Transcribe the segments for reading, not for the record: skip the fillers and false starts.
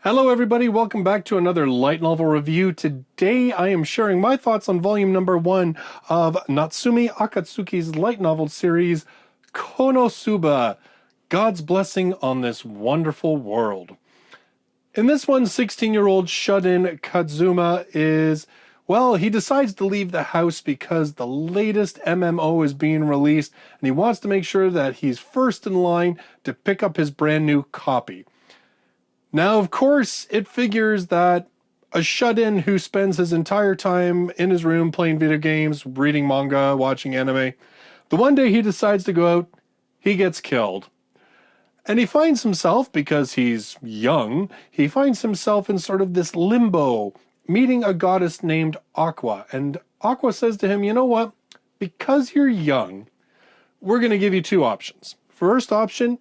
Hello everybody, welcome back to another light novel review. Today I am sharing my thoughts on volume number 1 of Natsume Akatsuki's light novel series, Konosuba, God's Blessing on This Wonderful World. In this one, 16-year-old shut-in Kazuma he decides to leave the house because the latest MMO is being released and he wants to make sure that he's first in line to pick up his brand new copy. Now, of course, it figures that a shut-in who spends his entire time in his room playing video games, reading manga, watching anime, the one day he decides to go out, he gets killed. And he finds himself, because he's young, he finds himself in sort of this limbo, meeting a goddess named Aqua. And Aqua says to him, you know what? Because you're young, we're going to give you two options. First option,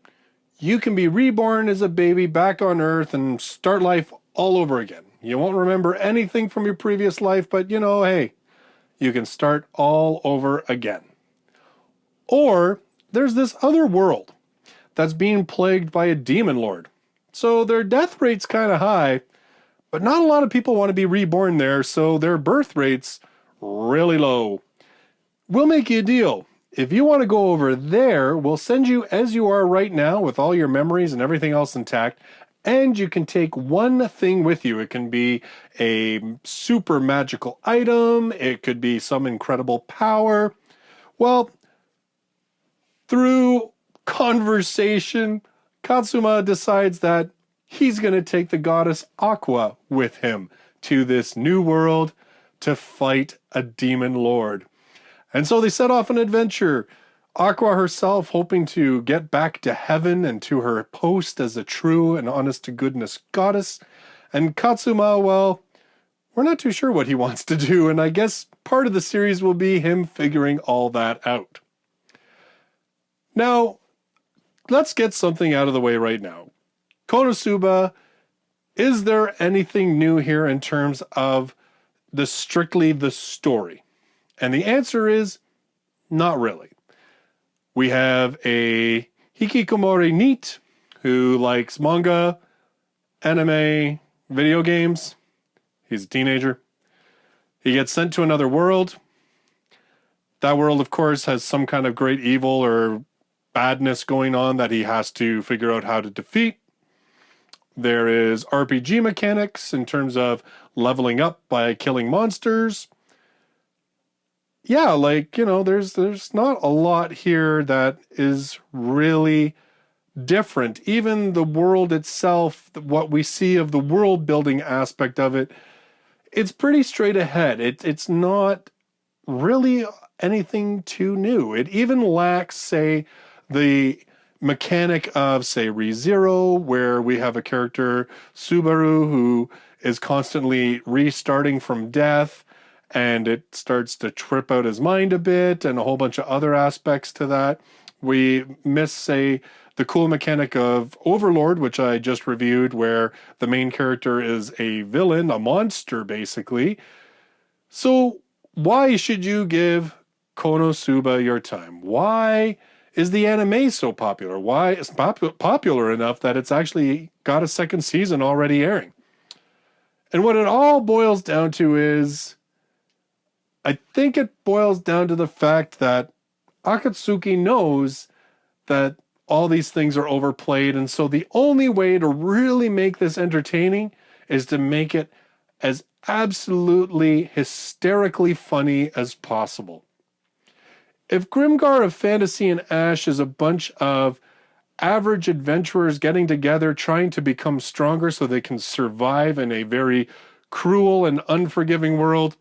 you can be reborn as a baby back on Earth and start life all over again. You won't remember anything from your previous life, but hey, you can start all over again. Or there's this other world that's being plagued by a demon lord. So their death rate's kind of high, but not a lot of people want to be reborn there, so their birth rate's really low. We'll make you a deal. If you want to go over there, we'll send you as you are right now with all your memories and everything else intact, and you can take one thing with you. It can be a super magical item, it could be some incredible power. Well, through conversation, Katsuma decides that he's going to take the goddess Aqua with him to this new world to fight a demon lord. And so they set off an adventure. Aqua herself hoping to get back to heaven and to her post as a true and honest-to-goodness goddess. And Katsuma, well, we're not too sure what he wants to do, and I guess part of the series will be him figuring all that out. Now, let's get something out of the way right now. Konosuba, is there anything new here in terms of strictly the story? And the answer is, not really. We have a hikikomori NEET who likes manga, anime, video games. He's a teenager. He gets sent to another world. That world, of course, has some kind of great evil or badness going on that he has to figure out how to defeat. There is RPG mechanics in terms of leveling up by killing monsters. Yeah, there's not a lot here that is really different. Even the world itself, what we see of the world building aspect of it, it's pretty straight ahead. It's not really anything too new. It even lacks, say, the mechanic of, say, ReZero, where we have a character, Subaru, who is constantly restarting from death, and it starts to trip out his mind a bit, and a whole bunch of other aspects to that. We miss, say, the cool mechanic of Overlord, which I just reviewed, where the main character is a villain, a monster, basically. So why should you give Konosuba your time? Why is the anime so popular? Why is it popular enough that it's actually got a second season already airing? And what it all boils down to is, I think it boils down to the fact that Akatsuki knows that all these things are overplayed, and so the only way to really make this entertaining is to make it as absolutely hysterically funny as possible. If Grimgar of Fantasy and Ash is a bunch of average adventurers getting together trying to become stronger so they can survive in a very cruel and unforgiving world,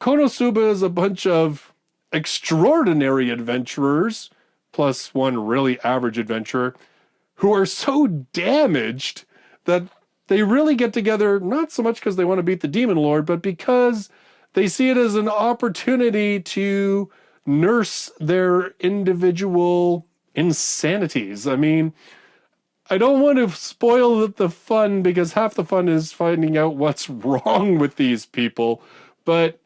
Konosuba is a bunch of extraordinary adventurers, plus one really average adventurer, who are so damaged that they really get together, not so much because they want to beat the demon lord, but because they see it as an opportunity to nurse their individual insanities. I mean, I don't want to spoil the fun, because half the fun is finding out what's wrong with these people, but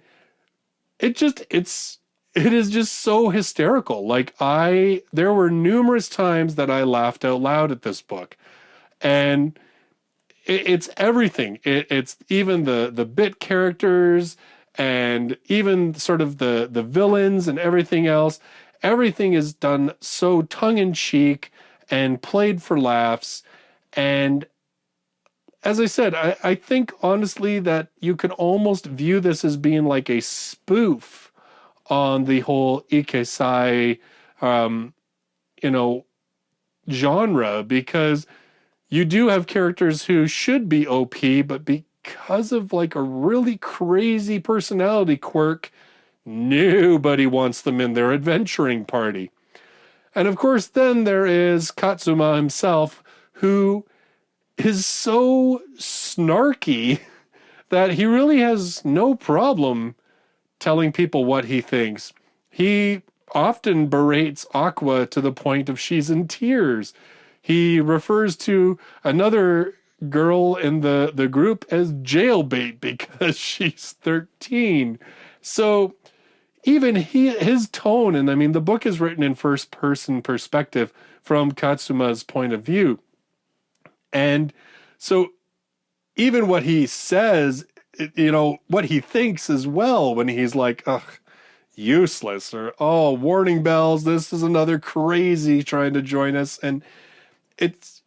it is just so hysterical. There were numerous times that I laughed out loud at this book, and it's everything. It's even the bit characters and even sort of the villains and everything else. Everything is done so tongue-in-cheek and played for laughs. And as I said, I think honestly that you could almost view this as being like a spoof on the whole Ikesai, you know, genre, because you do have characters who should be OP, but because of like a really crazy personality quirk, nobody wants them in their adventuring party. And of course, then there is Katsuma himself, who is so snarky that he really has no problem telling people what he thinks. He often berates Aqua to the point of she's in tears. He refers to another girl in the group as jailbait because she's 13. So even his tone, and I mean, the book is written in first person perspective from Katsuma's point of view. And so even what he says, you know, what he thinks as well, when he's like, ugh, useless, or, oh, warning bells, this is another crazy trying to join us. And it's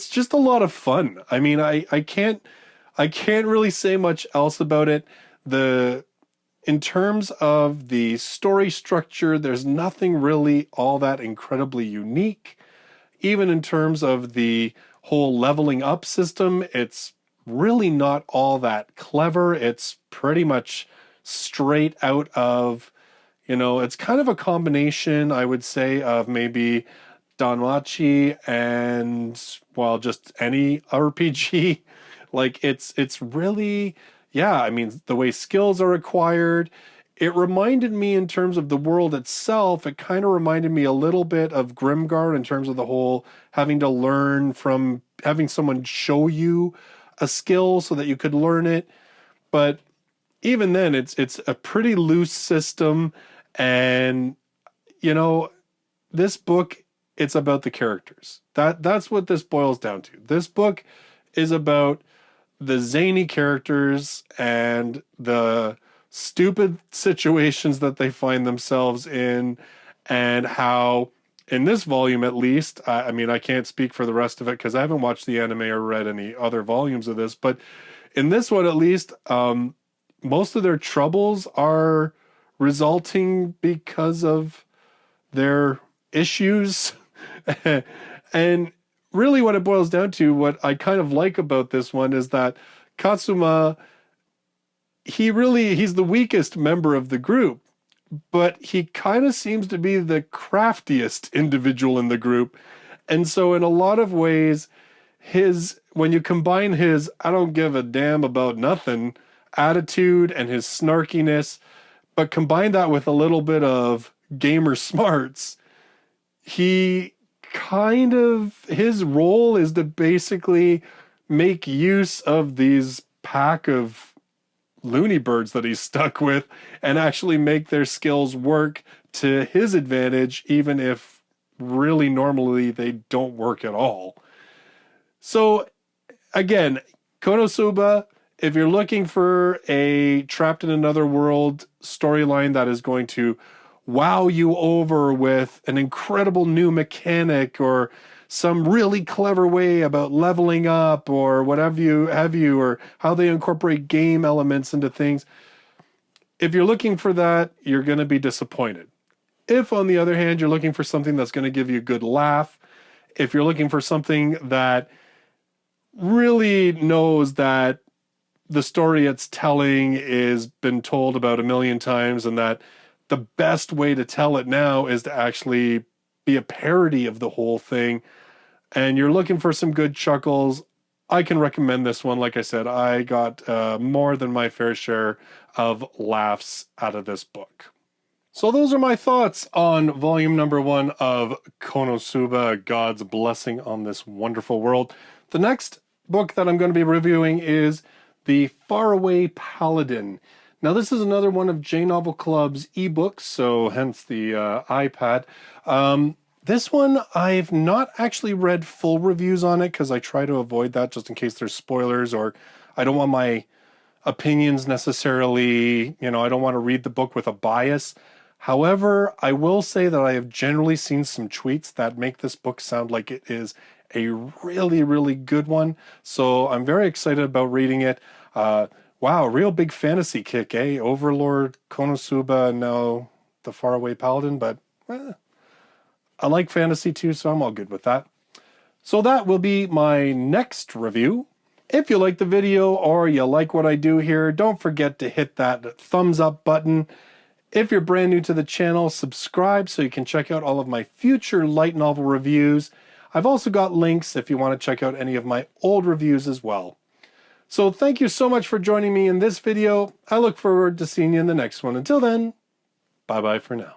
just a lot of fun. I mean, I can't really say much else about it. In terms of the story structure, there's nothing really all that incredibly unique. Even in terms of the whole leveling up system, it's really not all that clever. It's pretty much straight out of, you know, it's kind of a combination, I would say, of maybe Danmachi and, well, just any RPG. Like, it's really, yeah, I mean, the way skills are acquired, it reminded me in terms of the world itself, it kind of reminded me a little bit of Grimgar in terms of the whole having to learn from having someone show you a skill so that you could learn it. But even then, it's a pretty loose system. And, you know, this book, it's about the characters. That's what this boils down to. This book is about the zany characters and the stupid situations that they find themselves in, and how, in this volume at least, I mean, I can't speak for the rest of it because I haven't watched the anime or read any other volumes of this, but in this one at least, most of their troubles are resulting because of their issues. And really what it boils down to, what I kind of like about this one, is that Katsuma, he's the weakest member of the group, but he kind of seems to be the craftiest individual in the group. And so in a lot of ways, when you combine his I don't give a damn about nothing attitude and his snarkiness, but combine that with a little bit of gamer smarts, his role is to basically make use of these pack of loony birds that he's stuck with and actually make their skills work to his advantage, even if really normally they don't work at all. So again, Konosuba, if you're looking for a trapped in another world storyline that is going to wow you over with an incredible new mechanic or some really clever way about leveling up or whatever you or how they incorporate game elements into things, if you're looking for that, you're going to be disappointed. If, on the other hand, you're looking for something that's going to give you a good laugh, if you're looking for something that really knows that the story it's telling is been told about a million times and that the best way to tell it now is to actually be a parody of the whole thing, and you're looking for some good chuckles, I can recommend this one. Like I said, I got more than my fair share of laughs out of this book. So those are my thoughts on volume number 1 of Konosuba, God's Blessing on This Wonderful World. The next book that I'm going to be reviewing is The Faraway Paladin. Now, this is another one of J Novel Club's ebooks, so hence the iPad. This one, I've not actually read full reviews on it because I try to avoid that just in case there's spoilers, or I don't want my opinions necessarily, I don't want to read the book with a bias. However, I will say that I have generally seen some tweets that make this book sound like it is a really, really good one. So I'm very excited about reading it. Wow, real big fantasy kick, eh? Overlord, Konosuba, and now the Faraway Paladin, but I like fantasy too, so I'm all good with that. So that will be my next review. If you like the video or you like what I do here, don't forget to hit that thumbs up button. If you're brand new to the channel, subscribe so you can check out all of my future light novel reviews. I've also got links if you want to check out any of my old reviews as well. So thank you so much for joining me in this video. I look forward to seeing you in the next one. Until then, bye-bye for now.